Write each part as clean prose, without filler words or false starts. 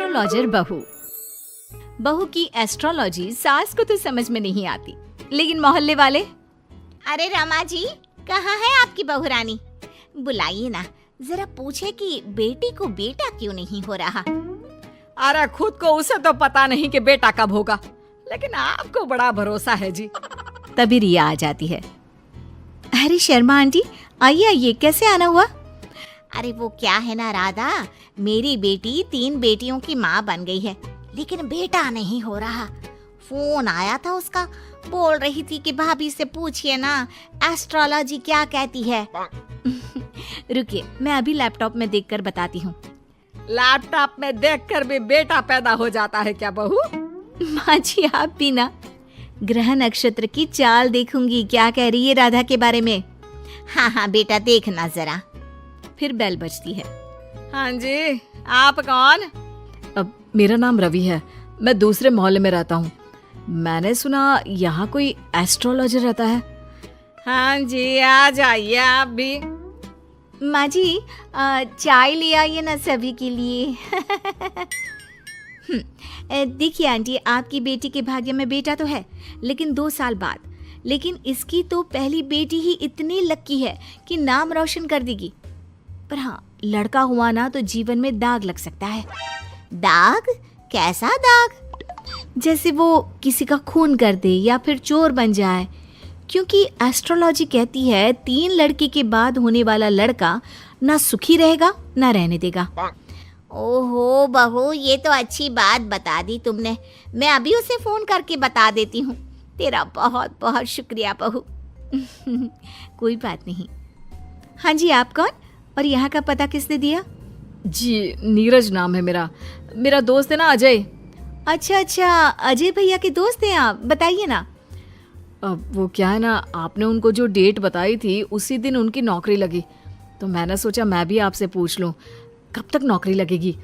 Astrologer बहू। बहू की एस्ट्रोलॉजी सास को तो समझ में नहीं आती, लेकिन मोहल्ले वाले, अरे रमा जी, कहाँ है आपकी बहू रानी? बुलाइए ना, जरा पूछे कि बेटी को बेटा क्यों नहीं हो रहा। अरे खुद को उसे तो पता नहीं कि बेटा कब होगा, लेकिन आपको बड़ा भरोसा है जी। तभी रिया आ जाती है। अरे शर्मा आंटी, आइए आइए, कैसे आना हुआ? अरे वो क्या है ना राधा, मेरी बेटी 3 बेटियों की माँ बन गई है, लेकिन बेटा नहीं हो रहा। फोन आया था उसका, बोल रही थी कि भाभी से पूछिए ना एस्ट्रोलॉजी क्या कहती है। रुकिए, मैं अभी लैपटॉप में देखकर बताती हूँ। लैपटॉप में देखकर भी बेटा पैदा हो जाता है क्या बहू? माँ जी, आप भी ना। ग्रह नक्षत्र की चाल देखूंगी, क्या कह रही है राधा के बारे में। हाँ हाँ बेटा, देखना जरा। फिर बेल बजती है। हाँ जी, आप कौन? अब मेरा नाम रवि है, मैं दूसरे मोहल्ले में रहता हूँ। मैंने सुना यहाँ कोई एस्ट्रोलॉजर रहता है। हाँ जी, आ जाइए आप भी। माँ जी, चाय ले आइए ना सभी के लिए। देखिए आंटी, आपकी बेटी के भाग्य में बेटा तो है, लेकिन 2 साल बाद। लेकिन इसकी तो पहली बेटी ही इतनी लकी है कि नाम रोशन कर देगी। पर हाँ, लड़का हुआ ना तो जीवन में दाग लग सकता है। दाग? कैसा दाग? जैसे वो किसी का खून कर दे या फिर चोर बन जाए, क्योंकि एस्ट्रोलॉजी कहती है 3 लड़के के बाद होने वाला लड़का ना सुखी रहेगा ना रहने देगा। ओहो बहू, ये तो अच्छी बात बता दी तुमने। मैं अभी उसे फोन करके बता देती हूँ। तेरा बहुत बहुत शुक्रिया बहू। कोई बात नहीं। हाँ जी, आप कौन और यहाँ का पता किसने दिया? जी, नीरज नाम है मेरा। मेरा दोस्त है ना अजय। अच्छा, अजय भैया के दोस्त हैं आप, बताइए ना। अब वो क्या है ना, आपने उनको जो डेट बताई थी उसी दिन उनकी नौकरी लगी, तो मैंने सोचा मैं भी आपसे पूछ लूँ कब तक नौकरी लगेगी।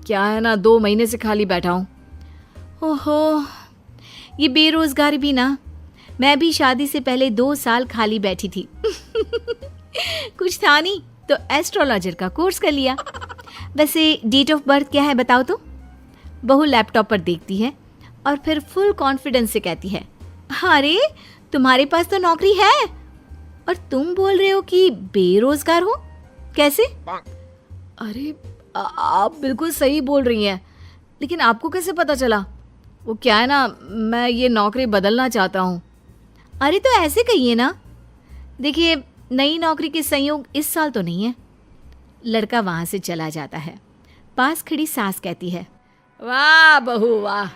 क्या है ना, 2 महीने से खाली बैठा हूँ। ओहो, ये बेरोजगारी भी ना। मैं भी शादी से पहले 2 साल खाली बैठी थी। कुछ था नहीं तो एस्ट्रोलॉजर का कोर्स कर लिया। वैसे डेट ऑफ बर्थ क्या है बताओ तो? बहू लैपटॉप पर देखती है और फिर फुल कॉन्फिडेंस से कहती है, अरे तुम्हारे पास तो नौकरी है और तुम बोल रहे हो कि बेरोजगार हो, कैसे? अरे आप बिल्कुल सही बोल रही हैं, लेकिन आपको कैसे पता चला? वो क्या है ना, मैं ये नौकरी बदलना चाहता हूँ। अरे तो ऐसे कहिए ना। देखिए, नई नौकरी के संयोग इस साल तो नहीं है। लड़का वहां से चला जाता है। पास खड़ी सास कहती है, वाह बहू वाह,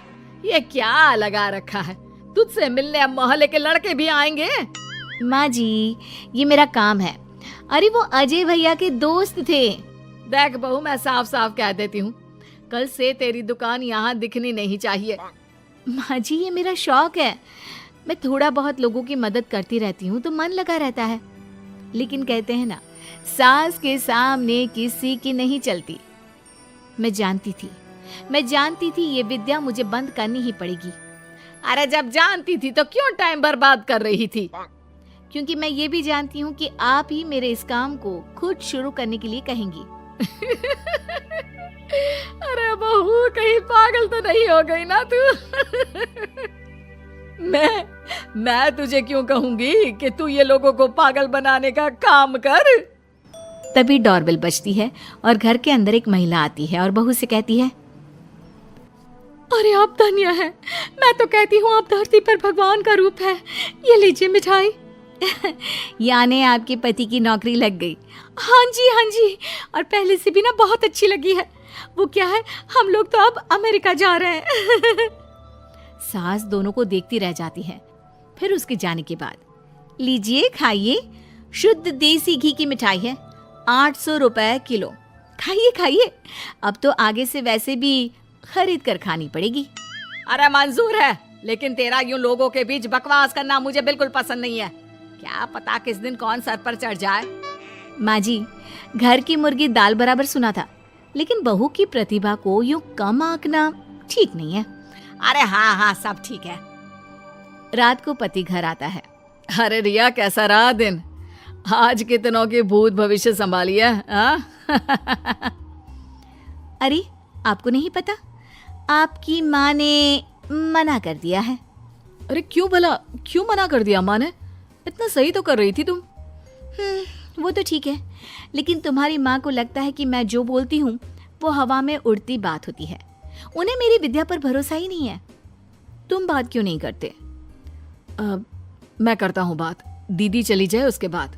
ये क्या लगा रखा है? तुझसे मिलने अब मोहल्ले के लड़के भी आएंगे। माँ जी, ये मेरा काम है। अरे वो अजय भैया के दोस्त थे। देख बहू, मैं साफ साफ कह देती हूँ, कल से तेरी दुकान यहाँ दिखनी नहीं चाहिए। माँ जी, ये मेरा शौक है। मैं थोड़ा बहुत लोगों की मदद करती रहती हूँ तो मन लगा रहता है। लेकिन कहते हैं ना, सास के सामने किसी की नहीं चलती। मैं जानती थी ये विद्या मुझे बंद करनी ही पड़ेगी। अरे जब जानती थी तो क्यों टाइम बर्बाद कर रही थी? क्योंकि मैं ये भी जानती हूँ कि आप ही मेरे इस काम को खुद शुरू करने के लिए कहेंगी। अरे बहू, कहीं पागल तो नहीं हो गई ना तू? मैं तुझे क्यों कहूंगी कि तू ये लोगों को पागल बनाने का काम कर। तभी डोरबेल बजती है और घर के अंदर एक महिला आती है और बहू से कहती है, अरे आप धन्य है, मैं तो कहती हूँ आप धरती पर भगवान का रूप है। ये लीजिए मिठाई। यानी आपके पति की नौकरी लग गई? हाँ जी, और पहले से भी ना बहुत अच्छी लगी है। वो क्या है, हम लोग तो अब अमेरिका जा रहे हैं। सास दोनों को देखती रह जाती है। फिर उसके जाने के बाद, लीजिए खाइए, शुद्ध देसी घी की मिठाई है, 800 रुपए किलो। खाइए, अब तो आगे से वैसे भी खरीद कर खानी पड़ेगी। अरे मंजूर है, लेकिन तेरा यूं लोगों के बीच बकवास करना मुझे बिल्कुल पसंद नहीं है। क्या पता किस दिन कौन सर पर चढ़ जाए। माँ जी, घर की मुर्गी दाल बराबर सुना था, लेकिन बहू की प्रतिभा को यूं कम आंकना ठीक नहीं है। अरे हाँ, सब ठीक है। रात को पति घर आता है। अरे रिया, कैसा रहा दिन? आज कितनों के भूत भविष्य संभालिया। अरे आपको नहीं पता, आपकी माँ ने मना कर दिया है। अरे क्यों भला, क्यों मना कर दिया माँ ने? इतना सही तो कर रही थी तुम। वो तो ठीक है, लेकिन तुम्हारी माँ को लगता है कि मैं जो बोलती हूँ वो हवा में उड़ती बात होती है। उन्हें मेरी विद्या पर भरोसा ही नहीं है। तुम बात क्यों नहीं करते? मैं करता हूँ बात, दीदी चली जाए उसके बाद।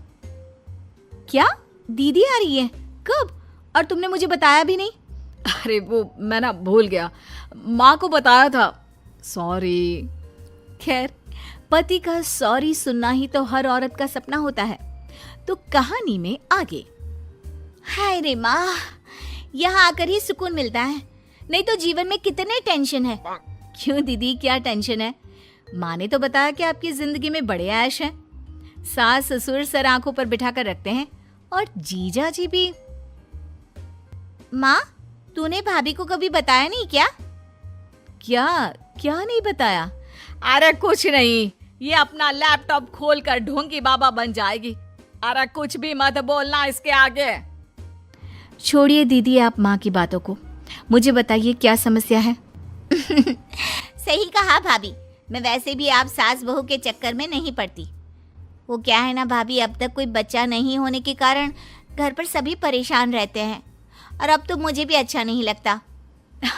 क्या दीदी आ रही है? कब? और तुमने मुझे बताया भी नहीं। अरे वो मैं ना भूल गया, माँ को बताया था, सॉरी। खैर, पति का सॉरी सुनना ही तो हर औरत का सपना होता है। तो कहानी में आगे। हाय रे माँ, यहाँ आकर ही सुकून मिलता है, नहीं तो जीवन में कितने टेंशन है। क्यों दीदी, क्या टेंशन है? माँ ने तो बताया कि आपकी जिंदगी में बड़े ऐश हैं। सास ससुर सर आंखों पर बिठा कर रखते हैं, और जीजा जी भी। माँ, तूने भाभी को कभी बताया नहीं क्या? क्या क्या नहीं बताया? अरे कुछ नहीं, ये अपना लैपटॉप खोलकर ढोंगी बाबा बन जाएगी। अरे कुछ भी मत बोलना इसके आगे। छोड़िए दीदी आप माँ की बातों को, मुझे बताइए क्या समस्या है। सही कहा भाभी, मैं वैसे भी आप सास बहू के चक्कर में नहीं पड़ती। वो क्या है ना भाभी, अब तक कोई बच्चा नहीं होने के कारण घर पर सभी परेशान रहते हैं, और अब तो मुझे भी अच्छा नहीं लगता।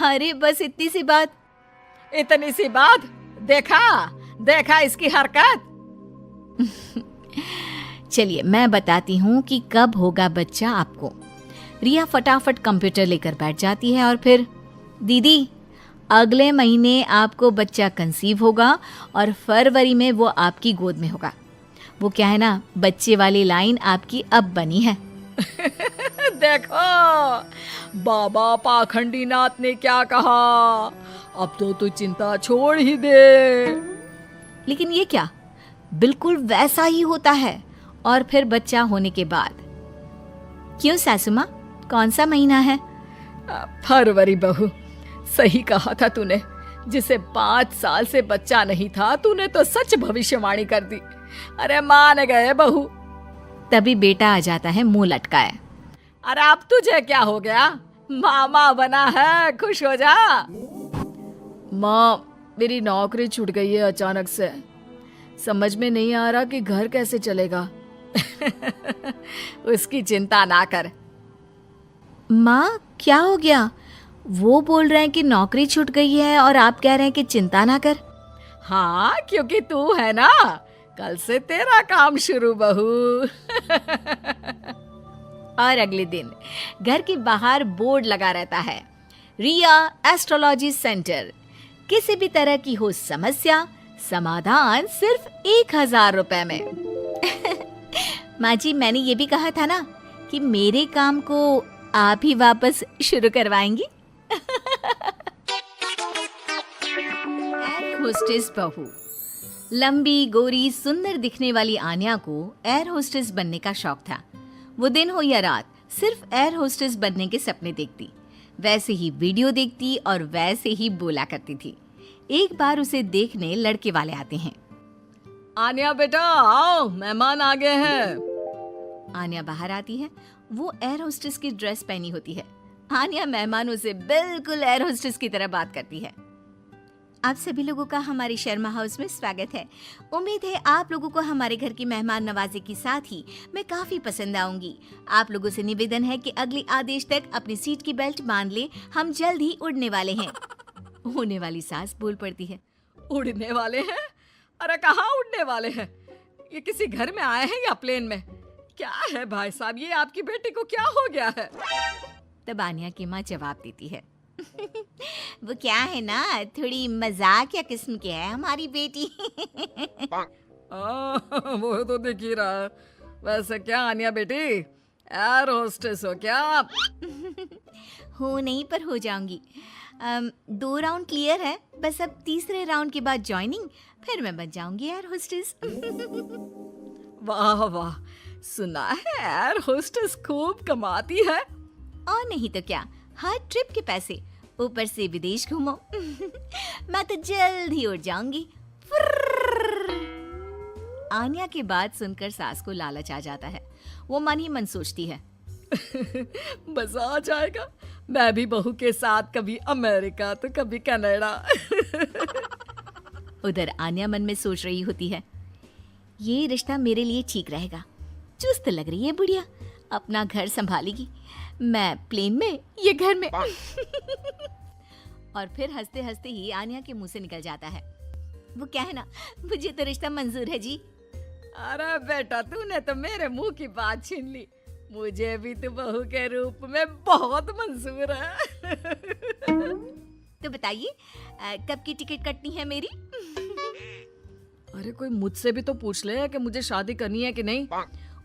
अरे बस इतनी सी बात। इतनी सी बात? देखा इसकी हरकत। चलिए मैं बताती हूँ कि कब होगा बच्चा आपको। रिया फटाफट कंप्यूटर लेकर बैठ जाती है और फिर, दीदी अगले महीने आपको बच्चा कंसीव होगा और फरवरी में वो आपकी गोद में होगा। वो क्या है ना, बच्चे वाली लाइन आपकी अब बनी है। देखो बाबा पाखंडी नाथ ने क्या कहा, अब तो तू चिंता छोड़ ही दे। लेकिन ये क्या, बिल्कुल वैसा ही होता है। और फिर बच्चा होने के बाद। क्यों सासू माँ, कौन सा महीना है? फरवरी बहू, सही कहा था तूने। जिसे 5 साल से बच्चा नहीं था, तूने तो सच भविष्यवाणी कर दी। अरे मान गए बहू। तभी बेटा आ जाता है मुंह लटकाए। अरे अब तुझे क्या हो गया, मामा बना है, खुश हो जा। माँ, मेरी नौकरी छूट गई है अचानक से, समझ में नहीं आ रहा कि घर कैसे चलेगा। उसकी चिंता ना कर। माँ क्या हो गया? वो बोल रहे हैं कि नौकरी छूट गई है और आप कह रहे हैं कि चिंता ना कर। हाँ, क्योंकि तू है ना, कल से तेरा काम शुरू बहू। और अगले दिन घर के बाहर बोर्ड लगा रहता है, रिया एस्ट्रोलॉजी सेंटर। किसी भी तरह की हो समस्या, समाधान सिर्फ 1000 रुपए में। माँ जी, मैंने ये भी कहा था ना कि मेरे काम को आप ही वापस शुरू करवाएंगी। एयर होस्टेस बहू। लंबी गोरी सुंदर दिखने वाली आन्या को एयर होस्टेस बनने का शौक था। वो दिन हो या रात सिर्फ एयर होस्टेस बनने के सपने देखती, वैसे ही वीडियो देखती और वैसे ही बोला करती थी। एक बार उसे देखने लड़के वाले आते हैं। आन्या बेटा आओ, मेहमान आ गए हैं। आन्या बाहर आती है। वो एयर होस्टेस की ड्रेस पहनी होती है। आन्या मेहमानों से बिल्कुल एयर होस्टेस की तरह बात करती है। आप सभी लोगों का हमारे शर्मा हाउस में स्वागत है। उम्मीद है आप लोगों को हमारे घर की मेहमान नवाजी के साथ ही मैं काफी पसंद आऊंगी। आप लोगों से निवेदन है कि अगले आदेश तक अपनी सीट की बेल्ट बांध ले, हम जल्द ही उड़ने वाले हैं। होने वाली सास बोल पड़ती है। उड़ने वाले हैं? अरे कहाँ उड़ने वाले हैं? ये किसी घर में आए हैं या प्लेन में? क्या है भाई साहब, ये आपकी बेटी को क्या हो गया है? तब आन्या की माँ जवाब देती है। वो क्या है ना, थोड़ी मजाकिया किस्म की है हमारी बेटी। वो तो दिख ही रहा है। वैसे क्या आन्या बेटी, एयर होस्टेस हो क्या आप? हो नहीं, पर हो जाऊंगी। 2 राउंड क्लियर है, बस अब तीसरे राउंड के बाद ज्वाइनिंग, फिर मैं बन जाऊंगी एयर होस्टेस। वाह वाह, सुना है एयर होस्टेस खूब कमाती है। और नहीं तो क्या, हर ट्रिप के पैसे, ऊपर से विदेश घूमो। मैं तो जल्द ही उड़ जाऊंगी। आन्या की बात सुनकर सास को लालच आ जाता है। वो मन ही मन सोचती है, मजा आ जाएगा, मैं भी बहू के साथ कभी अमेरिका तो कभी कनाडा। उधर आन्या मन में सोच रही होती है, ये रिश्ता मेरे लिए ठीक रहेगा। चुस्त लग रही है बुढ़िया, अपना घर संभालेगी, मैं प्लेन में, ये घर में। और फिर हंसते हंसते ही आन्या के मुंह से निकल जाता है, वो क्या है ना, मुझे तो रिश्ता मंजूर है जी। अरे बेटा, तूने तो मेरे मुंह की बात छीन ली। मुझे भी तो बहू के रूप में बहुत मंजूर है। तो बताइए कब की टिकट कटनी है मेरी? अरे कोई मुझसे भी तो पूछ ले कि मुझे शादी करनी है कि नहीं।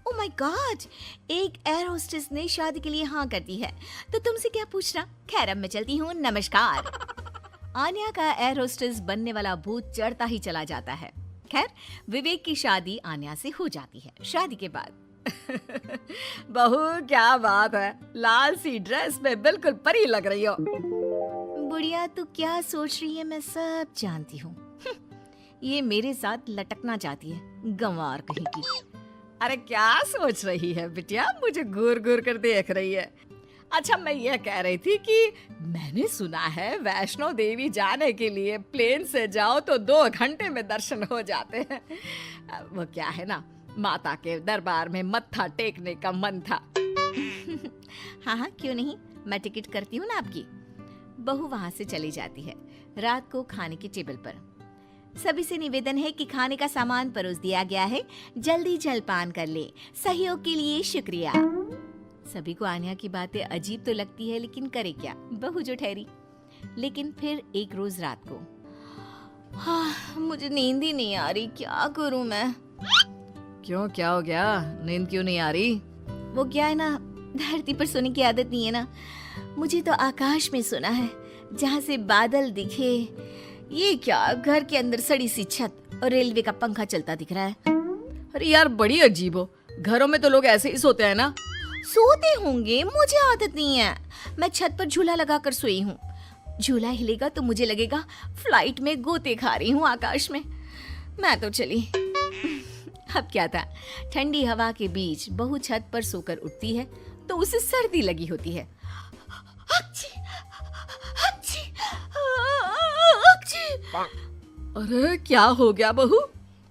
ओ माय गॉड, एक एयर होस्टेस ने शादी के लिए हाँ कर दी है, तो तुमसे क्या पूछना। खैर अब मैं चलती हूँ, नमस्कार। आन्या का एयर होस्टेस बनने वाला भूत चढ़ता ही चला जाता है। खैर विवेक की शादी आन्या से हो जाती है। शादी के बाद बहू क्या बात है, लाल सी ड्रेस में बिल्कुल परी लग रही हो। बुढ़िया तू क्या सोच रही है मैं सब जानती हूँ। ये मेरे साथ लटकना चाहती है, गंवार कहीं की। अरे क्या सोच रही है बिटिया, मुझे घूर घूर कर देख रही है। अच्छा मैं ये कह रही थी कि मैंने सुना है वैष्णो देवी जाने के लिए प्लेन से जाओ तो 2 घंटे में दर्शन हो जाते हैं। वो क्या है ना, माता के दरबार में मत्था टेकने का मन था। हाँ हाँ क्यों नहीं, मैं टिकट करती हूँ ना आपकी। बहू वहां से चली जाती है। रात को खाने की टेबल पर सभी से निवेदन है कि खाने का सामान परोस दिया गया है, जल्दी जलपान कर ले, सहयोग के लिए शुक्रिया। सभी को आन्या की बातें अजीब तो लगती है, लेकिन करे क्या, बहू जो ठहरी। लेकिन फिर एक रोज रात को, हाँ मुझे नींद ही नहीं आ रही, क्या करूं मैं। क्यों, क्या हो गया, नींद क्यों नहीं आ रही? वो क्या है ना, धरती पर सोने की आदत नहीं है ना, मुझे तो आकाश में सोना है, जहाँ से बादल दिखे। ये क्या, घर के अंदर सड़ी सी छत और रेलवे का पंखा चलता दिख रहा है। अरे यार बड़ी अजीब हो, घरों में तो लोग ऐसे ही सोते हैं ना। सोते होंगे, मुझे आदत नहीं है। मैं छत पर झूला लगाकर सोई हूँ। झूला हिलेगा तो मुझे लगेगा फ्लाइट में गोते खा रही हूँ आकाश में। मैं तो चली। अब क्या था, ठंडी हवा के बीच बहू छत पर सोकर उठती है तो उसे सर्दी लगी होती है। अच्छी, अच्छी, अच्छी। अरे क्या हो गया बहू,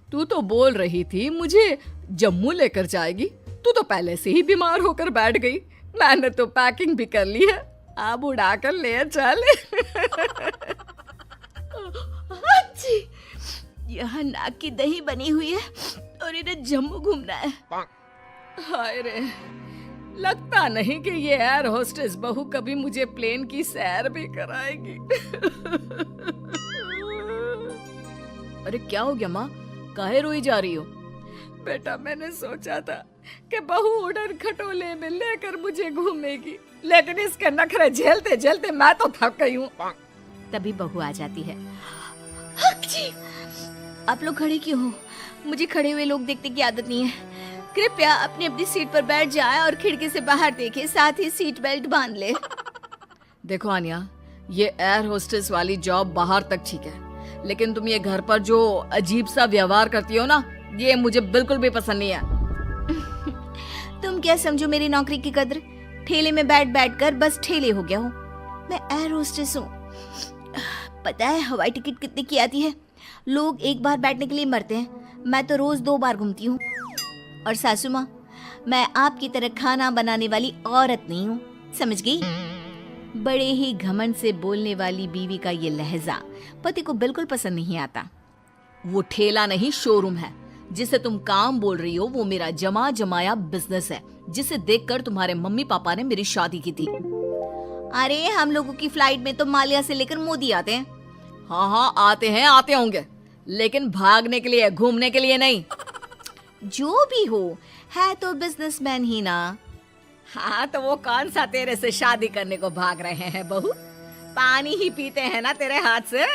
तू तो बोल रही थी मुझे जम्मू लेकर जाएगी, तू तो पहले से ही बीमार होकर बैठ गई। मैंने तो पैकिंग भी कर ली है, अब उड़ा कर ले चल। अच्छी, यहाँ नाक की दही बनी हुई है और इन्हें जम्मू घूमना है। हाय रे, लगता नहीं कि ये एयर होस्टेस बहू कभी मुझे प्लेन की सैर भी कराएगी। अरे क्या हो गया माँ, काहे रोई जा रही हो? बेटा मैंने सोचा था कि बहू उड़न खटोले में लेकर मुझे घूमेगी, लेकिन इसके नखरे झेलते झेलते मैं तो थक गई हूँ। तभी बहू आ जाती है। अच्छी, आप लोग खड़े क्यों हो? मुझे खड़े हुए लोग देखने की आदत नहीं है। कृपया अपनी अपनी सीट पर बैठ जाए और खिड़की से बाहर देखे, साथ ही सीट बेल्ट बांध ले। देखो आन्या, ये एयर होस्टेस वाली जॉब बाहर तक ठीक है, लेकिन तुम ये घर पर जो अजीब सा व्यवहार करती हो ना, ये मुझे बिल्कुल भी पसंद नहीं है। तुम क्या समझो मेरी नौकरी की कद्र? ठेले में बैठ बैठ कर बस ठेले हो गया हूँ। मैं एयर होस्टेस हूँ। पता है हवाई टिकट कितने की आती है? लोग एक बार बैठने के लिए मरते हैं, मैं तो रोज 2 बार घूमती हूँ। और सासू माँ, मैं आपकी तरह खाना बनाने वाली औरत नहीं हूँ, समझ गई? बड़े ही घमंड से बोलने वाली बीवी का ये लहजा पति को बिल्कुल पसंद नहीं आता। वो ठेला नहीं, शोरूम है। जिसे तुम काम बोल रही हो वो मेरा जमा जमाया बिजनेस है, जिसे देखकर तुम्हारे मम्मी पापा ने मेरी शादी की थी। अरे हम लोगों की फ्लाइट में तो माल्या से लेकर मोदी आते हैं। हाँ हाँ आते होंगे, लेकिन भागने के लिए, घूमने के लिए नहीं। जो भी हो, है तो बिजनेसमैन ही ना। हाँ तो वो कौन सा तेरे से शादी करने को भाग रहे हैं बहू? पानी ही पीते हैं ना तेरे हाथ से,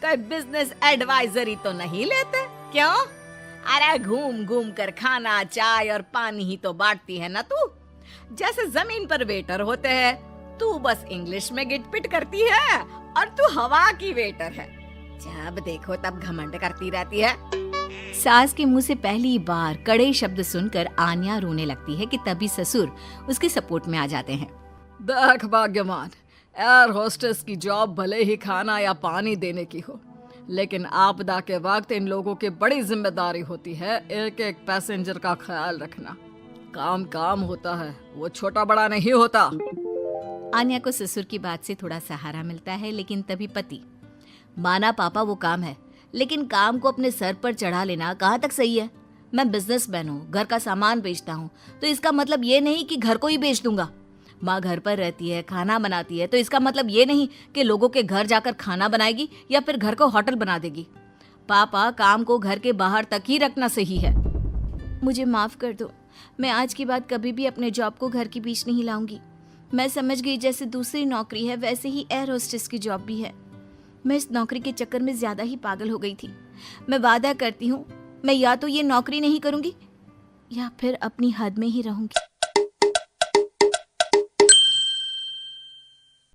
कोई बिजनेस एडवाइजरी तो नहीं लेते क्यों? अरे घूम घूम कर खाना, चाय और पानी ही तो बांटती है ना तू। जैसे जमीन पर वेटर होते हैं, तू बस इंग्लिश में गिटपिट करती है और तू हवा की वेटर है। जब देखो तब घमंड करती रहती है। सास के मुंह से पहली बार कड़े शब्द सुनकर आन्या रोने लगती है कि तभी ससुर उसके सपोर्ट में आ जाते हैं। देख भाग्यवान, एयर होस्टेस की जॉब भले ही खाना या पानी देने की हो, लेकिन आपदा के वक्त इन लोगों की बड़ी जिम्मेदारी होती है एक एक पैसेंजर का ख्याल रखना। काम काम होता है, वो छोटा बड़ा नहीं होता। आन्या को ससुर की बात से थोड़ा सहारा मिलता है, लेकिन तभी पति, माना पापा वो काम है, लेकिन काम को अपने सर पर चढ़ा लेना कहाँ तक सही है? मैं बिजनेसमैन हूँ, घर का सामान बेचता हूँ, तो इसका मतलब ये नहीं कि घर को ही बेच दूंगा। माँ घर पर रहती है, खाना बनाती है, तो इसका मतलब ये नहीं कि लोगों के घर जाकर खाना बनाएगी या फिर घर को होटल बना देगी। पापा, काम को घर के बाहर तक ही रखना सही है। मुझे माफ कर दो, मैं आज के बाद कभी भी अपने जॉब को घर के बीच नहीं लाऊंगी। मैं समझ गई जैसे दूसरी नौकरी है वैसे ही एयर होस्टेस की जॉब भी है। मैं इस नौकरी के चक्कर में ज्यादा ही पागल हो गई थी। मैं वादा करती हूँ, मैं या तो ये नौकरी नहीं करूंगी या फिर अपनी हद में ही रहूंगी।